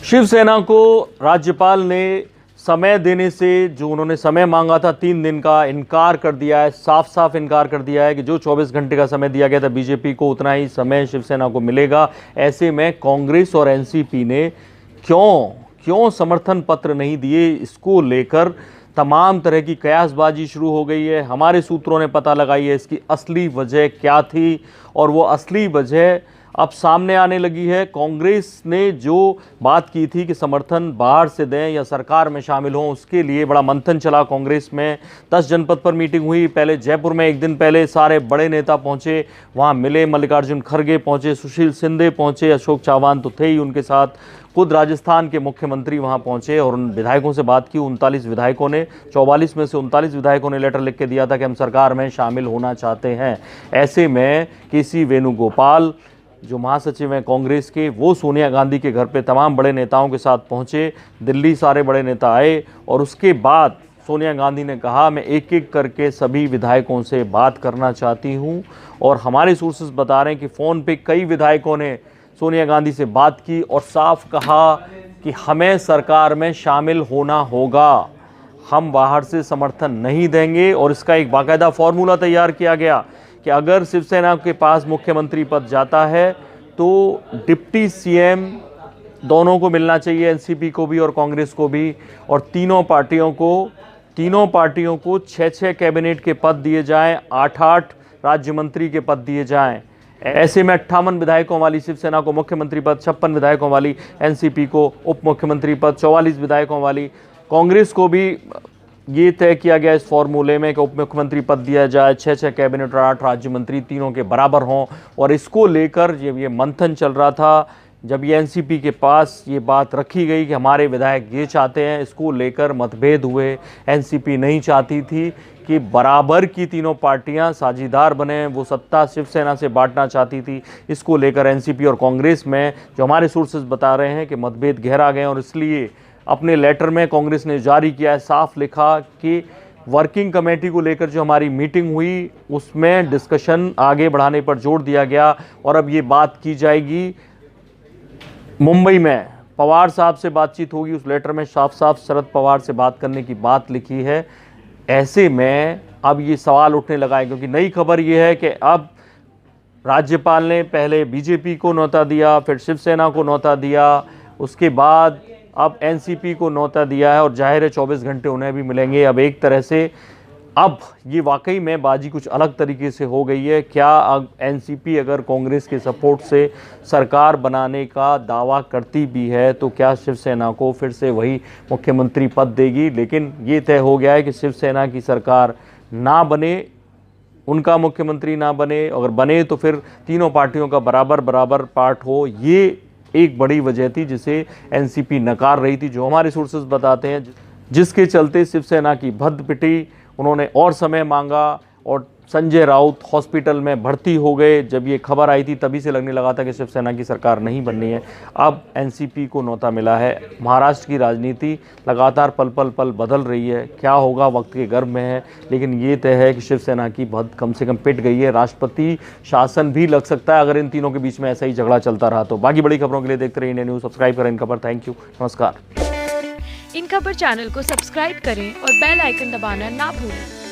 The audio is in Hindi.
शिवसेना को राज्यपाल ने समय देने से, जो उन्होंने समय मांगा था 3 दिन का, इनकार कर दिया है। साफ साफ इनकार कर दिया है कि जो 24 घंटे का समय दिया गया था बीजेपी को, उतना ही समय शिवसेना को मिलेगा। ऐसे में कांग्रेस और एनसीपी ने क्यों समर्थन पत्र नहीं दिए, इसको लेकर तमाम तरह की कयासबाजी शुरू हो गई है। हमारे सूत्रों ने पता लगाई है इसकी असली वजह क्या थी, और वो असली वजह अब सामने आने लगी है। कांग्रेस ने जो बात की थी कि समर्थन बाहर से दें या सरकार में शामिल हों, उसके लिए बड़ा मंथन चला कांग्रेस में। 10 जनपद पर मीटिंग हुई। पहले जयपुर में एक दिन पहले सारे बड़े नेता पहुंचे, वहां मिले। मल्लिकार्जुन खड़गे पहुंचे, सुशील शिंदे पहुंचे, अशोक चव्हाण तो थे ही उनके साथ। खुद राजस्थान के मुख्यमंत्री वहां पहुंचे और उन विधायकों से बात की। 39 विधायकों ने, 44 में से 39 विधायकों ने लेटर लिख के दिया था कि हम सरकार में शामिल होना चाहते हैं। ऐसे में केसी वेणुगोपाल, जो महासचिव हैं कांग्रेस के, वो सोनिया गांधी के घर पे तमाम बड़े नेताओं के साथ पहुंचे। दिल्ली सारे बड़े नेता आए और उसके बाद सोनिया गांधी ने कहा मैं एक एक करके सभी विधायकों से बात करना चाहती हूं। और हमारे सोर्सेस बता रहे हैं कि फ़ोन पे कई विधायकों ने सोनिया गांधी से बात की और साफ कहा कि हमें सरकार में शामिल होना होगा, हम बाहर से समर्थन नहीं देंगे। और इसका एक बाकायदा फॉर्मूला तैयार किया गया कि अगर शिवसेना के पास मुख्यमंत्री पद जाता है तो डिप्टी सीएम दोनों को मिलना चाहिए, एनसीपी को भी और कांग्रेस को भी। और तीनों पार्टियों को 6-6 कैबिनेट के पद दिए जाएं, 8-8 राज्य मंत्री के पद दिए जाएं। ऐसे में 58 विधायकों वाली शिवसेना को मुख्यमंत्री पद, 56 विधायकों वाली एनसीपी को उप मुख्यमंत्री पद, 44 विधायकों वाली कांग्रेस को भी ये तय किया गया इस फॉर्मूले में कि उप मुख्यमंत्री पद दिया जाए, 6-6 कैबिनेट और 8 राज्य मंत्री तीनों के बराबर हों। और इसको लेकर जब ये मंथन चल रहा था, जब ये एनसीपी के पास ये बात रखी गई कि हमारे विधायक ये चाहते हैं, इसको लेकर मतभेद हुए। एनसीपी नहीं चाहती थी कि बराबर की तीनों पार्टियां साझीदार बने, वो सत्ता शिवसेना से बांटना चाहती थी। इसको लेकर एनसीपी और कांग्रेस में, जो हमारे सोर्सेज बता रहे हैं, कि मतभेद गहरा गए। और इसलिए अपने लेटर में कांग्रेस ने जारी किया है, साफ लिखा कि वर्किंग कमेटी को लेकर जो हमारी मीटिंग हुई उसमें डिस्कशन आगे बढ़ाने पर जोर दिया गया। और अब ये बात की जाएगी मुंबई में, पवार साहब से बातचीत होगी। उस लेटर में साफ साफ शरद पवार से बात करने की बात लिखी है। ऐसे में अब ये सवाल उठने लगा है, क्योंकि नई खबर ये है कि अब राज्यपाल ने पहले बीजेपी को न्योता दिया, फिर शिवसेना को न्योता दिया, उसके बाद अब एनसीपी को न्योता दिया है। और जाहिर है 24 घंटे उन्हें भी मिलेंगे। अब एक तरह से अब ये वाकई में बाजी कुछ अलग तरीके से हो गई है। क्या अब एनसीपी अगर कांग्रेस के सपोर्ट से सरकार बनाने का दावा करती भी है तो क्या शिवसेना को फिर से वही मुख्यमंत्री पद देगी? लेकिन ये तय हो गया है कि शिवसेना की सरकार ना बने, उनका मुख्यमंत्री ना बने, अगर बने तो फिर तीनों पार्टियों का बराबर बराबर पार्ट हो। ये एक बड़ी वजह थी जिसे एनसीपी नकार रही थी, जो हमारे सोर्सेज बताते हैं, जिसके चलते शिवसेना की भद्द पिटी। उन्होंने और समय मांगा और संजय राउत हॉस्पिटल में भर्ती हो गए। जब ये खबर आई थी तभी से लगने लगा था कि शिवसेना की सरकार नहीं बननी है। अब एनसीपी को न्योता मिला है। महाराष्ट्र की राजनीति लगातार पल पल पल बदल रही है, क्या होगा वक्त के गर्भ में है। लेकिन ये तय है कि शिवसेना की भद्द कम से कम पिट गई है। राष्ट्रपति शासन भी लग सकता है अगर इन तीनों के बीच में ऐसा ही झगड़ा चलता रहा तो। बाकी बड़ी खबरों के लिए देखते रहिए इंडिया न्यूज़। सब्सक्राइब करें इन खबर। थैंक यू, नमस्कार। इन खबर चैनल को सब्सक्राइब करें और बेल आइकन दबाना ना भूलें।